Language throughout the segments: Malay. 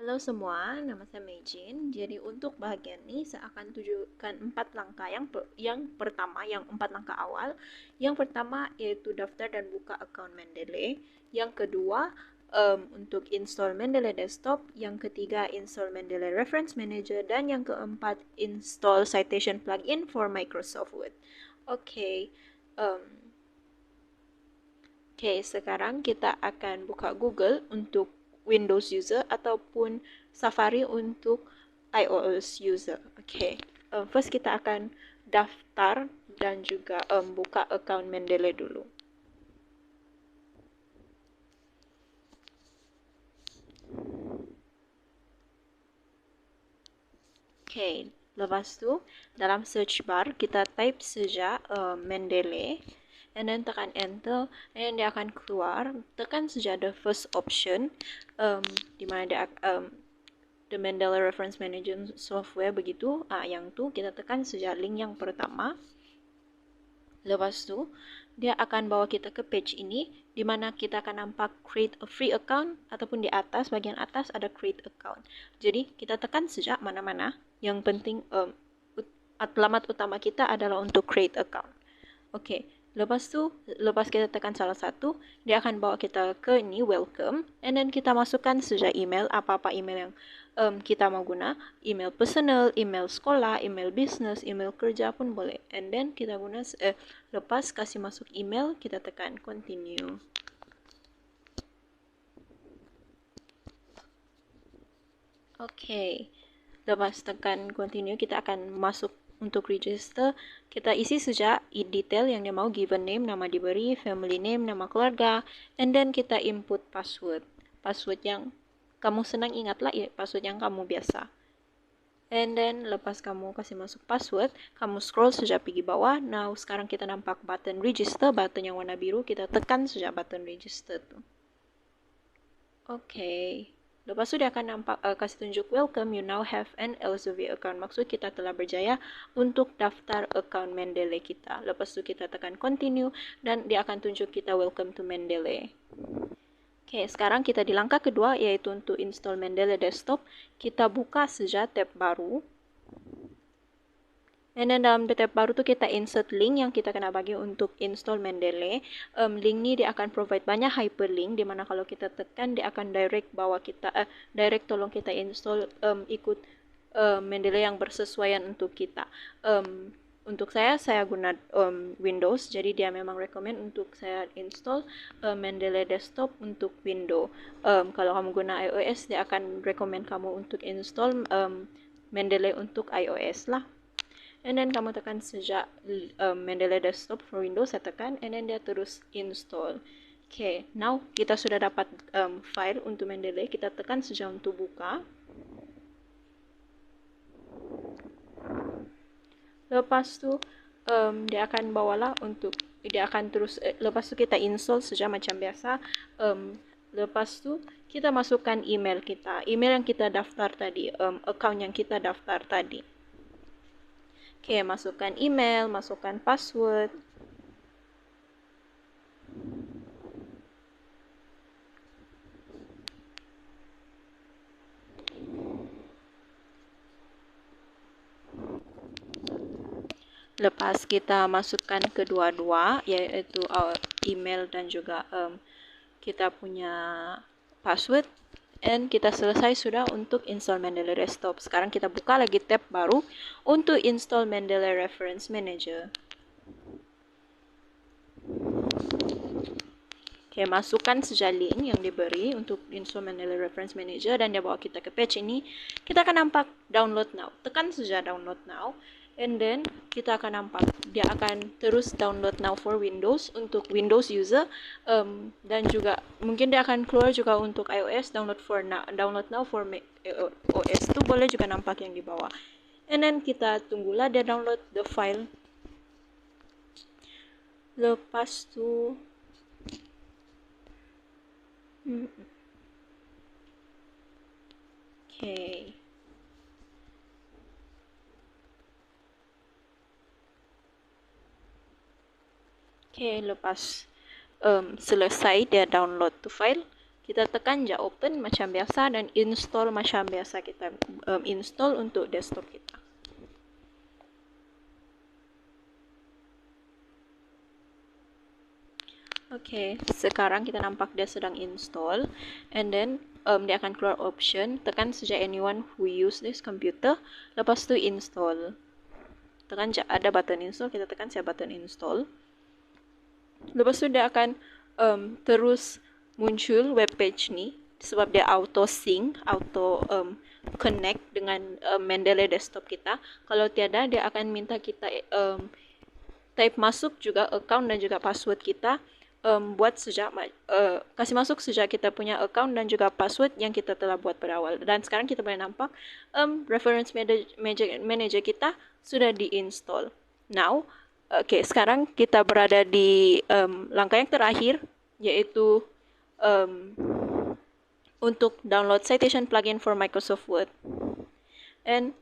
Halo semua, nama saya Meijin. Jadi untuk bahagian ini saya akan tunjukkan 4 langkah yang pertama, yang 4 langkah awal. Yang pertama yaitu daftar dan buka account Mendeley. Yang kedua untuk install Mendeley Desktop. Yang ketiga install Mendeley Reference Manager dan yang keempat install Citation Plugin for Microsoft Word. Oke, sekarang kita akan buka Google untuk Windows user ataupun Safari untuk iOS user. First kita akan daftar dan juga buka account Mendeley dulu. Lepas tu dalam search bar kita type saja Mendeley, and then tekan enter, and then dia akan keluar. Tekan saja the first option, di mana dia the Mendeley Reference Manager software begitu. Yang tu kita tekan saja link yang pertama. Lepas tu dia akan bawa kita ke page ini, di mana kita akan nampak create a free account, ataupun di atas, bagian atas ada create account. Jadi kita tekan saja mana-mana. Yang penting alamat utama kita adalah untuk create account. Lepas kita tekan salah satu, dia akan bawa kita ke ini welcome, and then kita masukkan saja email, apa-apa email yang kita mau guna, email personal, email sekolah, email bisnis, email kerja pun boleh. And then kita guna lepas kasih masuk email, kita tekan continue. Lepas tekan continue, kita akan masuk untuk register. Kita isi saja detail yang dia mau, given name, nama diberi, family name, nama keluarga, and then kita input password yang kamu senang ingatlah, password yang kamu biasa. And then lepas kamu kasih masuk password, kamu scroll saja pergi bawah. Now sekarang kita nampak button register, button yang warna biru. Kita tekan saja button register tu. Lepas tu dia akan nampak kasih tunjuk welcome, you now have an Elsevier account. Maksud kita telah berjaya untuk daftar account Mendeley kita. Lepas tu kita tekan continue dan dia akan tunjuk kita welcome to Mendeley. Sekarang kita di langkah kedua, yaitu untuk install Mendeley Desktop. Kita buka saja tab baru. And then dalam tab baru tu kita insert link yang kita kena bagi untuk install Mendeley. Link ni dia akan provide banyak hyperlink, di mana kalau kita tekan dia akan direct tolong kita install ikut Mendeley yang bersesuaian untuk kita. Untuk saya guna Windows, jadi dia memang recommend untuk saya install Mendeley Desktop untuk Windows. Kalau kamu guna iOS, dia akan recommend kamu untuk install Mendeley untuk iOS lah. And then kamu tekan saja Mendeley Desktop for Windows, saya tekan, and then dia terus install. Now kita sudah dapat file untuk Mendeley. Kita tekan saja untuk buka. Lepas tu dia akan bawalah dia akan terus lepas tu kita install saja macam biasa. Lepas tu kita masukkan email yang kita daftar tadi, account yang kita daftar tadi. Masukkan email, masukkan password. Lepas kita masukkan kedua-dua, yaitu email dan juga kita punya password, and kita selesai sudah untuk install Mendeley Desktop. Sekarang kita buka lagi tab baru untuk install Mendeley Reference Manager. Masukkan saja link yang diberi untuk install Mendeley Reference Manager dan dia bawa kita ke page ini. Kita akan nampak download now. Tekan saja download now, and then kita akan nampak dia akan terus download now for Windows, untuk Windows user, dan juga mungkin dia akan keluar juga untuk iOS. Download now for OS tu boleh juga nampak yang di bawah. And then kita tunggulah dia download the file. Lepas tu lepas selesai dia download tu file, Kita tekan je open macam biasa dan install macam biasa kita install untuk desktop kita. Okay, sekarang kita nampak dia sedang install, and then dia akan keluar option, tekan saja anyone who use this computer, lepas tu install. Tekan je ada button install, kita tekan saja button install. Lepas tu dia akan terus muncul web page ni, sebab dia auto sync, auto connect dengan Mendeley desktop kita. Kalau tiada, dia akan minta kita type masuk juga account dan juga password kita. Buat sejak kasih masuk sejak kita punya account dan juga password yang kita telah buat pada awal. Dan sekarang kita boleh nampak reference manager kita sudah diinstall. Now, sekarang kita berada di langkah yang terakhir, yaitu untuk download citation plugin for Microsoft Word. And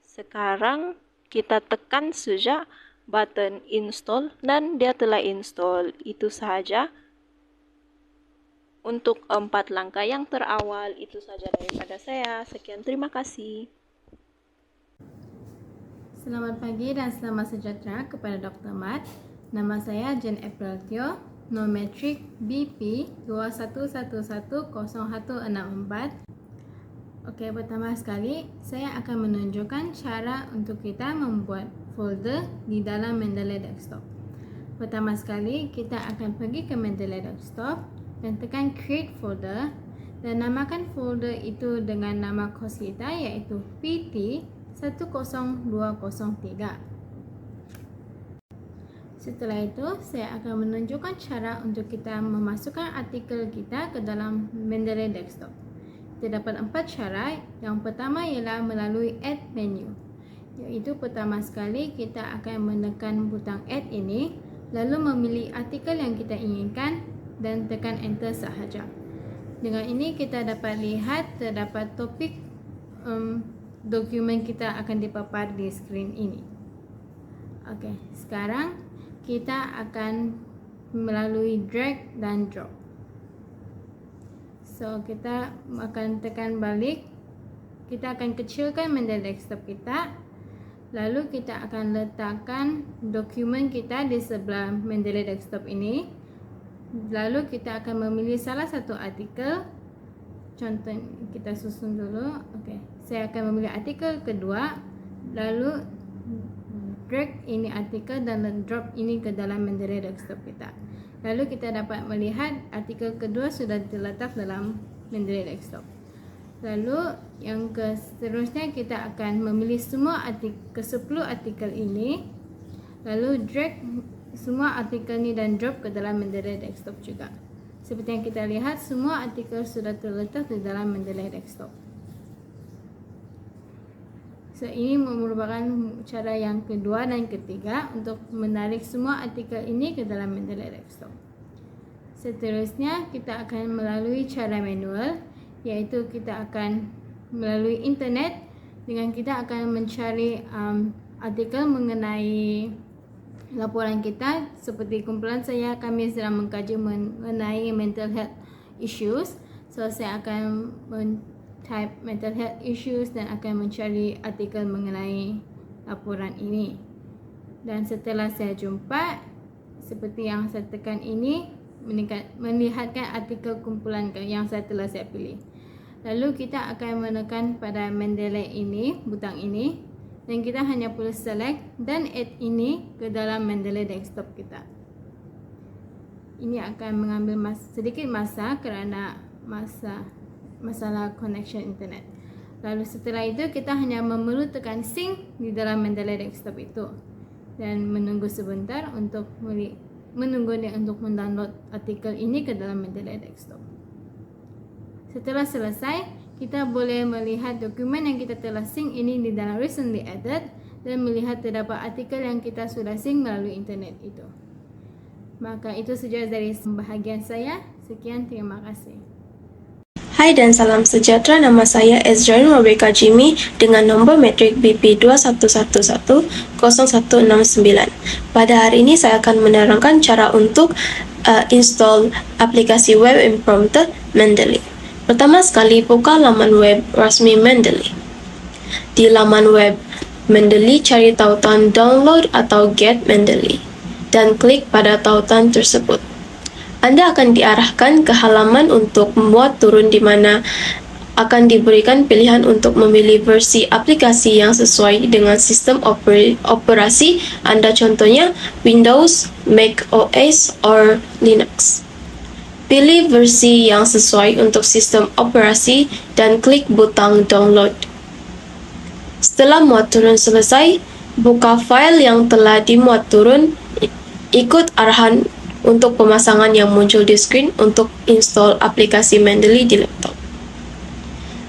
sekarang kita tekan saja button install dan dia telah install. Itu sahaja untuk 4 langkah yang terawal. Itu saja daripada saya. Sekian, terima kasih. Selamat pagi dan selamat sejahtera kepada Dr. Mat. Nama saya Jen April Teo, nometrik BP 21110164. Okey, pertama sekali saya akan menunjukkan cara untuk kita membuat folder di dalam Mendeley Desktop. Pertama sekali kita akan pergi ke Mendeley Desktop dan tekan create folder dan namakan folder itu dengan nama kos kita, iaitu PT 10203. Setelah itu saya akan menunjukkan cara untuk kita memasukkan artikel kita ke dalam Mendeley Desktop. Terdapat 4 cara. Yang pertama ialah melalui add menu, iaitu pertama sekali kita akan menekan butang add ini, lalu memilih artikel yang kita inginkan dan tekan enter sahaja. Dengan ini kita dapat lihat terdapat topik dokumen kita akan dipapar di skrin ini. Okey, sekarang kita akan melalui drag dan drop. So, kita akan tekan balik. Kita akan kecilkan Mendeley Desktop kita. Lalu kita akan letakkan dokumen kita di sebelah Mendeley Desktop ini. Lalu kita akan memilih salah satu artikel. Contoh, kita susun dulu. Okey, saya akan memilih artikel kedua. Lalu drag ini artikel dan drop ini ke dalam Mendeley Desktop kita. Lalu kita dapat melihat artikel kedua sudah terletak dalam Mendeley Desktop. Lalu yang seterusnya kita akan memilih semua ke-10 artikel ini. Lalu drag semua artikel ini dan drop ke dalam Mendeley Desktop juga. Seperti yang kita lihat, semua artikel sudah terletak di dalam Mendeley Desktop. So, ini merupakan cara yang kedua dan ketiga untuk menarik semua artikel ini ke dalam Mendeley Desktop. Seterusnya, kita akan melalui cara manual, iaitu kita akan melalui internet dengan kita akan mencari artikel mengenai laporan kita. Seperti kumpulan saya, kami sedang mengkaji mengenai mental health issues. So, saya akan type mental health issues dan akan mencari artikel mengenai laporan ini. Dan setelah saya jumpa, seperti yang saya tekan ini, melihatkan artikel kumpulan yang telah saya pilih. Lalu kita akan menekan pada Mendeley ini, butang ini, dan kita hanya perlu select dan add ini ke dalam Mendeley Desktop kita. Ini akan mengambil sedikit masa kerana masalah connection internet. Lalu setelah itu kita hanya memerlu tekan sync di dalam Mendeley Desktop itu dan menunggu sebentar untuk mendownload artikel ini ke dalam Mendeley Desktop. Setelah selesai, kita boleh melihat dokumen yang kita telah sync ini di dalam recently added dan melihat terdapat artikel yang kita sudah sync melalui internet itu. Maka itu saja dari bahagian saya. Sekian, terima kasih. Hai dan salam sejahtera, nama saya Ezrain Rebecca Jimmy dengan nombor metrik BP211100169. Pada hari ini saya akan menerangkan cara untuk install aplikasi web Impromptu Mendeley. Pertama sekali, buka laman web resmi Mendeley. Di laman web Mendeley, cari tautan download atau get Mendeley dan klik pada tautan tersebut. Anda akan diarahkan ke halaman untuk membuat turun di mana akan diberikan pilihan untuk memilih versi aplikasi yang sesuai dengan sistem operasi Anda, contohnya Windows, Mac OS, or Linux. Pilih versi yang sesuai untuk sistem operasi dan klik butang download. Setelah muat turun selesai, buka file yang telah dimuat turun, ikut arahan untuk pemasangan yang muncul di screen untuk install aplikasi Mendeley di laptop.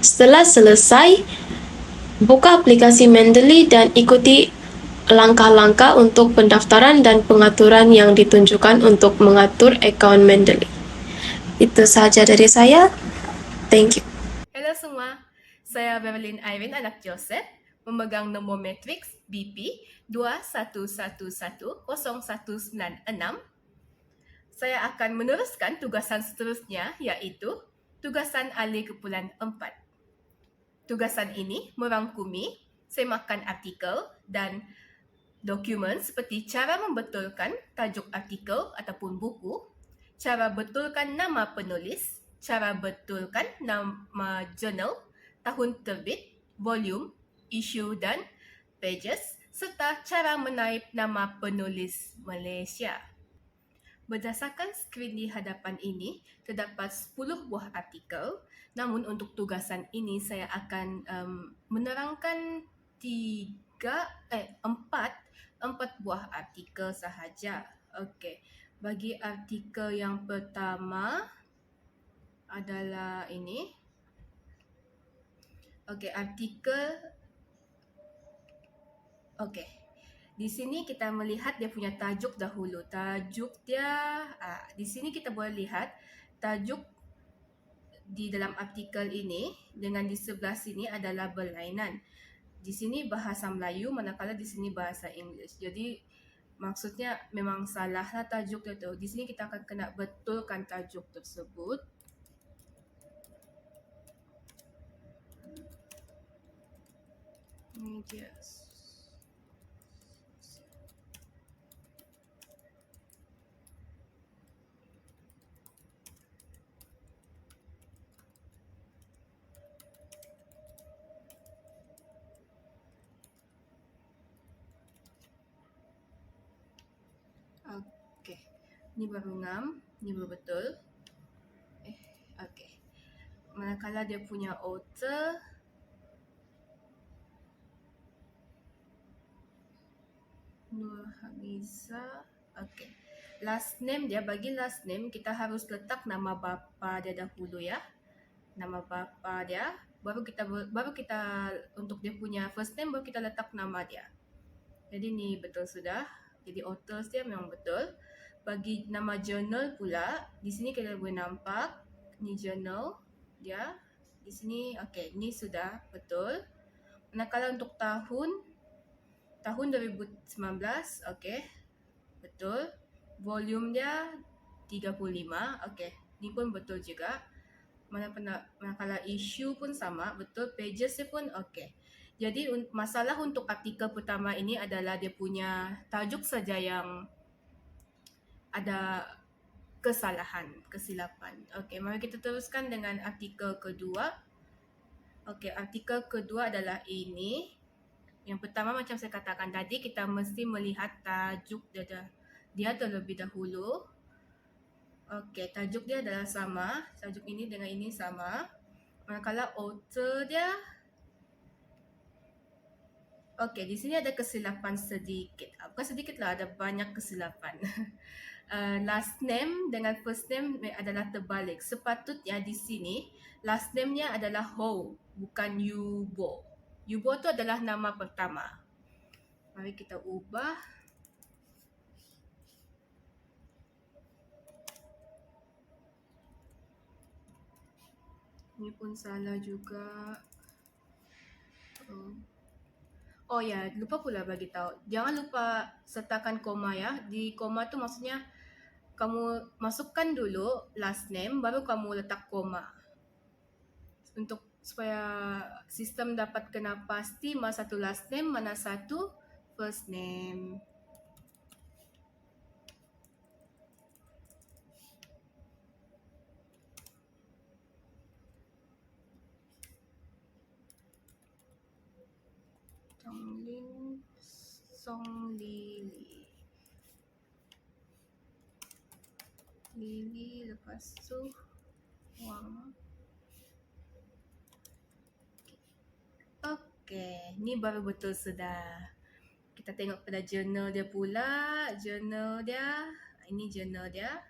Setelah selesai, buka aplikasi Mendeley dan ikuti langkah-langkah untuk pendaftaran dan pengaturan yang ditunjukkan untuk mengatur account Mendeley. Itu sahaja dari saya. Thank you. Halo semua, saya Beverlyn Irene anak Joseph, memegang nombor matriks BP 211100196. Saya akan meneruskan tugasan seterusnya, iaitu tugasan alih kumpulan 4. Tugasan ini merangkumi semakan artikel dan dokumen seperti cara membetulkan tajuk artikel ataupun buku, cara betulkan nama penulis, cara betulkan nama jurnal, tahun terbit, volume, isu dan pages, serta cara menaip nama penulis Malaysia. Berdasarkan skrin di hadapan ini, terdapat 10 buah artikel. Namun untuk tugasan ini, saya akan menerangkan 4 buah artikel sahaja. Okey, bagi artikel yang pertama adalah ini. Okey, di sini kita melihat dia punya tajuk dahulu. Tajuk dia, di sini kita boleh lihat tajuk di dalam artikel ini dengan di sebelah sini adalah berlainan. Di sini bahasa Melayu, manakala di sini bahasa Inggeris. Jadi maksudnya memang salahlah tajuk dia tu. Di sini kita akan kena betulkan tajuk tersebut. Ini dia. Okey, ini baru ngam, ini baru betul. Okey. Manakala dia punya author, Nur Hamiza. Okey. Last name dia, bagi last name kita harus letak nama bapa dia dahulu ya. Nama bapa dia, baru kita untuk dia punya first name baru kita letak nama dia. Jadi ni betul sudah. Jadi authors dia memang betul. Bagi nama jurnal pula, di sini kita boleh nampak ni jurnal dia. Di sini okey, ni sudah betul. Manakala untuk tahun 2019, okey. Betul. Volume dia 35, okey. Ni pun betul juga. Manakala isu pun sama, betul. Pages dia pun okey. Jadi masalah untuk artikel pertama ini adalah dia punya tajuk saja yang ada kesilapan. Okey, mari kita teruskan dengan artikel kedua. Okey, artikel kedua adalah ini. Yang pertama macam saya katakan tadi, kita mesti melihat tajuk dia terlebih dahulu. Okey, tajuk dia adalah sama. Tajuk ini dengan ini sama. Manakala author dia, okey, di sini ada kesilapan sedikit. Bukan sedikit lah, ada banyak kesilapan. Last name dengan first name adalah terbalik. Sepatutnya di sini last name-nya adalah Ho, bukan Yubo. Yubo tu adalah nama pertama. Mari kita ubah. Ini pun salah juga. Oh ya, lupa pula bagi tahu. Jangan lupa sertakan koma ya. Di koma tu maksudnya kamu masukkan dulu last name baru kamu letak koma. Untuk supaya sistem dapat kena pasti mana satu last name, mana satu first name. Chonglin Song Lily. Lily lepas tu Wang. Okey, ni baru betul sudah. Kita tengok pada journal dia pula. Journal dia. Ini journal dia.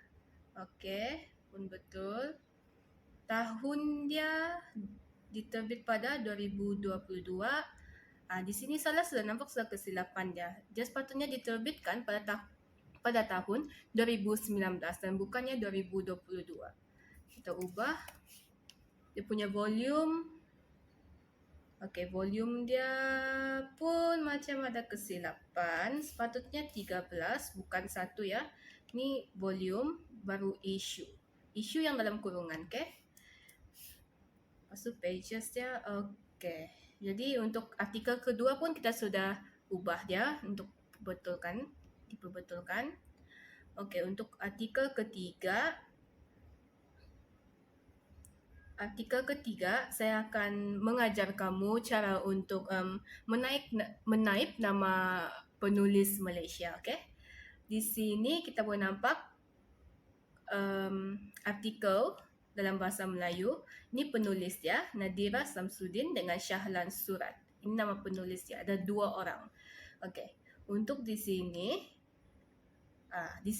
Okey, pun betul. Tahun dia diterbit pada 2022. Di sini salah sudah nampak sudah kesilapan dia. Dia sepatutnya diterbitkan pada tahun 2019 dan bukannya 2022. Kita ubah dia punya volume. Okey, volume dia pun macam ada kesilapan. Sepatutnya 13 bukan 1 ya. Ni volume baru issue. Issue yang dalam kurungan, okey. Lepas tu pages dia okey. Jadi untuk artikel kedua pun kita sudah ubah dia untuk diperbetulkan. Okey, untuk artikel ketiga saya akan mengajar kamu cara untuk menaip nama penulis Malaysia, okey. Di sini kita boleh nampak artikel dalam bahasa Melayu. Ini penulis dia, Nadira Samsudin dengan Shahlan Surat. Ini nama penulis dia, ada 2 orang. Okey. Untuk di sini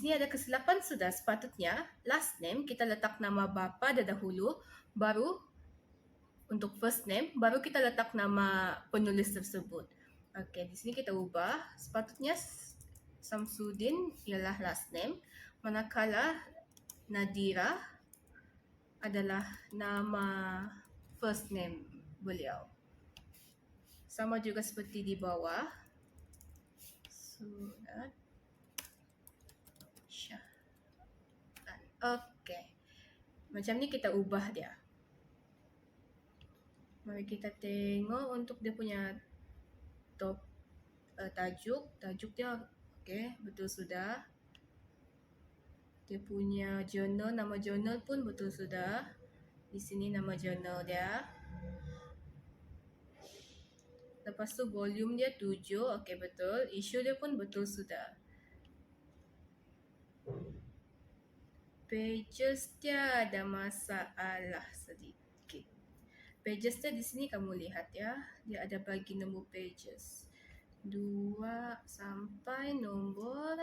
ada kesilapan sudah. Sepatutnya last name kita letak nama bapa dah dahulu, baru untuk first name baru kita letak nama penulis tersebut. Okey, di sini kita ubah. Sepatutnya Samsudin ialah last name, manakala Nadira adalah nama first name beliau. Sama juga seperti di bawah. Surat Shahlan. Okey. Macam ni kita ubah dia. Mari kita tengok untuk dia punya tajuk. Tajuk dia okey, betul sudah. Dia punya journal, nama journal pun betul sudah. Di sini nama journal dia. Lepas tu volume dia 7, okey betul. Issue dia pun betul sudah. Pages dia ada masalah sedikit. Pages dia di sini kamu lihat ya. Dia ada bagi nombor pages. 2 sampai nombor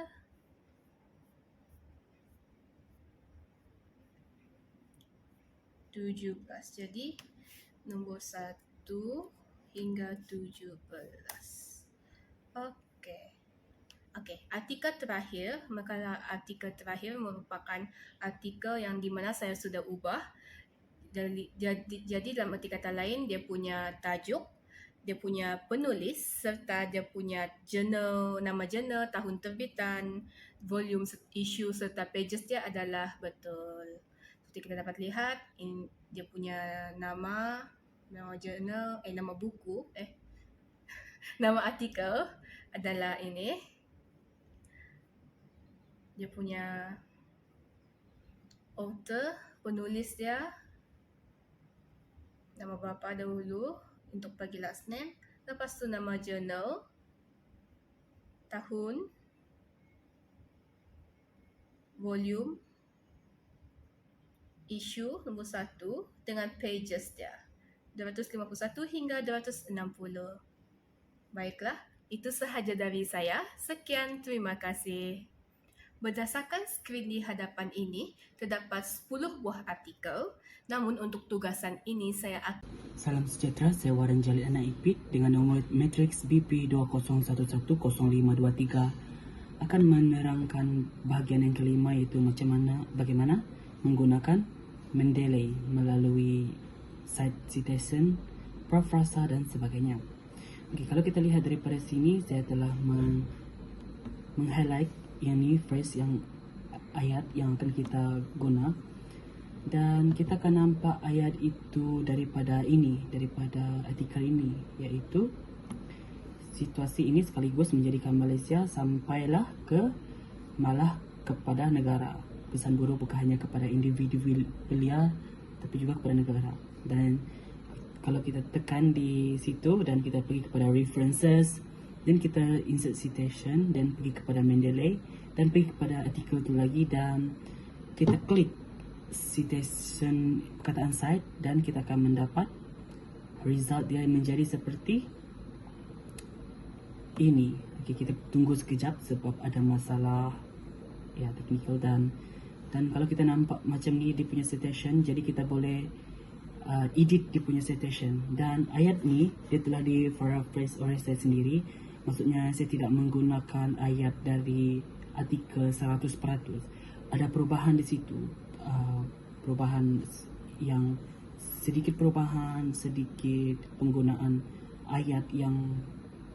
17. Jadi nombor 1 hingga 17. Okey, artikel terakhir, makalah artikel terakhir merupakan artikel yang di mana saya sudah ubah. Jadi dalam arti kata lain, dia punya tajuk, dia punya penulis serta dia punya jurnal, nama jurnal, tahun terbitan, volume, issue serta pages dia adalah betul. Seperti kita dapat lihat, dia punya nama jurnal, nama buku, nama artikel adalah ini. Dia punya author, penulis dia, nama bapa dahulu untuk bagi last name. Lepas tu nama jurnal, tahun, volume, issue nombor 1 dengan pages dia 251 hingga 260. Baiklah, itu sahaja dari saya. Sekian, terima kasih. Berdasarkan skrin di hadapan ini, terdapat 10 buah artikel. Namun untuk tugasan ini saya akan... Salam sejahtera, saya Warren Jalil anak Ipit dengan nomor matriks BP 20110523 akan menerangkan bahagian yang kelima, iaitu bagaimana menggunakan Mendeley melalui site citation, paraphrasa dan sebagainya. Okey, kalau kita lihat daripada sini, saya telah meng-highlight yang ni phrase yang ayat yang akan kita guna, dan kita akan nampak ayat itu daripada artikel ini, iaitu situasi ini sekaligus menjadikan Malaysia sampailah malah kepada negara. Pesan buruk bukan hanya kepada individu belia tapi juga kepada negara. Dan kalau kita tekan di situ dan kita pergi kepada references, dan kita insert citation dan pergi kepada Mendeley dan pergi kepada artikel itu lagi, dan kita klik citation perkataan site, dan kita akan mendapat result dia menjadi seperti ini. Okey, kita tunggu sekejap sebab ada masalah ya technical, dan kalau kita nampak macam ni dia punya citation, jadi kita boleh edit dia punya citation. Dan ayat ni dia telah di paraphrase oleh saya sendiri. Maksudnya saya tidak menggunakan ayat dari artikel 100%. Ada perubahan di situ. Perubahan yang sedikit penggunaan ayat yang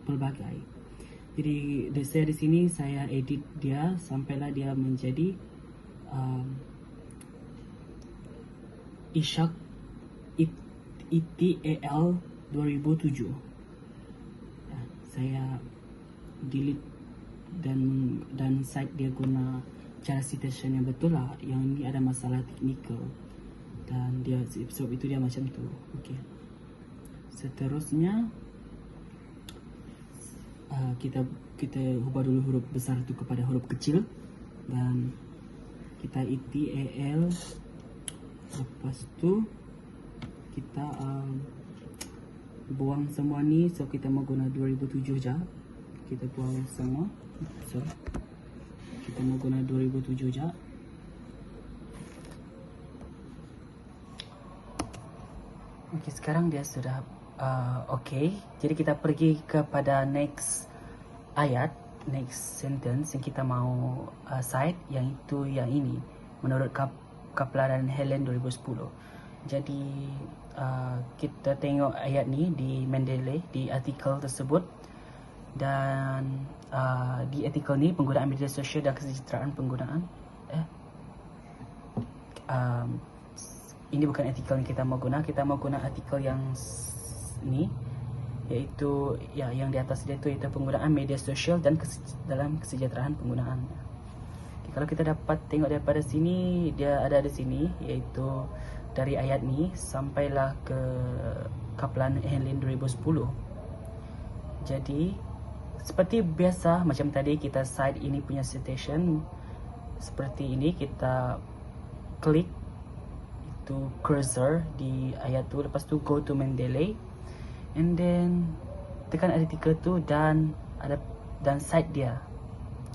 pelbagai. Jadi saya di sini saya edit dia sampailah dia menjadi Ishak ETAL 2007. Saya delete dan site dia guna cara citation yang betul lah. Yang ini ada masalah technical dan dia sebab itu dia macam tu. Okey. Seterusnya kita ubah dulu huruf besar itu kepada huruf kecil, dan kita ETAL. Lepas tu kita buang semua ni. So kita mau guna 2007 je. Kita buang semua. So kita mau guna 2007 je. Okey, sekarang dia sudah okey. Jadi kita pergi kepada next ayat, next sentence yang kita mau cite, yang itu yang ini menurut Kaplan dan Helen 2010. Jadi kita tengok ayat ni di Mendeley, di artikel tersebut, dan di artikel ni penggunaan media sosial dan kesejahteraan penggunaan ini bukan artikel yang kita mau guna. Kita mau guna artikel yang ni, iaitu yang di atas dia tu, iaitu penggunaan media sosial dan dalam kesejahteraan penggunaan. Kalau kita dapat tengok daripada sini, dia ada di sini, iaitu dari ayat ni sampailah ke Kaplan Helen 2010. Jadi seperti biasa macam tadi kita cite ini punya citation seperti ini, kita klik itu cursor di ayat tu, lepas tu go to Mendeley, and then tekan artikel tu dan cite dia.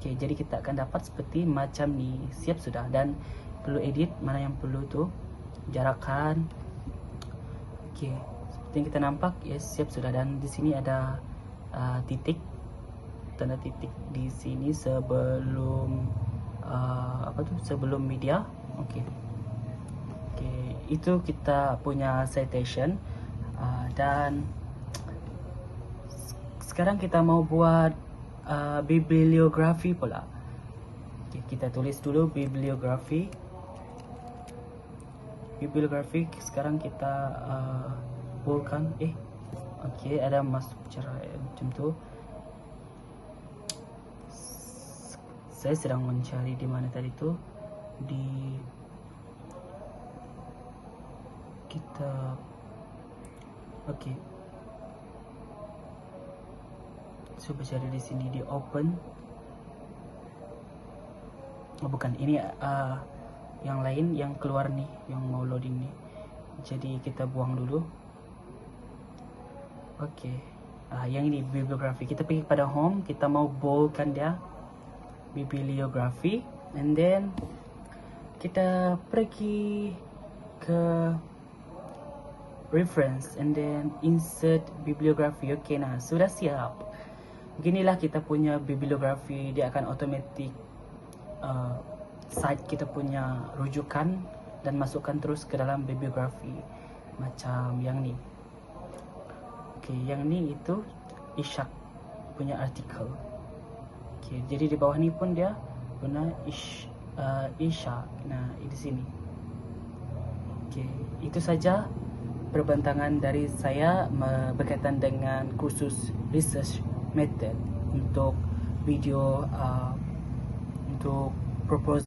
Okay, jadi kita akan dapat seperti macam ni. Siap sudah, dan perlu edit mana yang perlu tu, jarakan. Okay, seperti yang kita nampak, yes, siap sudah. Dan di sini ada titik, tanda titik di sini sebelum sebelum media. Okay, itu kita punya citation. Dan sekarang kita mau buat bibliografi pula. Okay, kita tulis dulu bibliografi. Sekarang kita boldkan. Okay, ada masuk cara macam tu. Saya sedang mencari di mana tadi tu, di kita. Okay, coba cari di sini, di open. Oh bukan, ini yang lain yang keluar nih, yang mau loading nih. Jadi kita buang dulu. Okey, yang ini bibliografi. Kita pergi pada home, kita mau boldkan dia, bibliografi, and then kita pergi ke reference and then insert bibliografi. Okey, nah sudah siap. Beginilah kita punya bibliografi. Dia akan automatic cite kita punya rujukan dan masukkan terus ke dalam bibliografi. macam yang ni. Okey, yang ni itu Ishak punya artikel. Okey, jadi di bawah ni pun dia guna Ishak. Nah, di sini. Okey, itu saja perbentangan dari saya berkaitan dengan kursus research method untuk video untuk proposal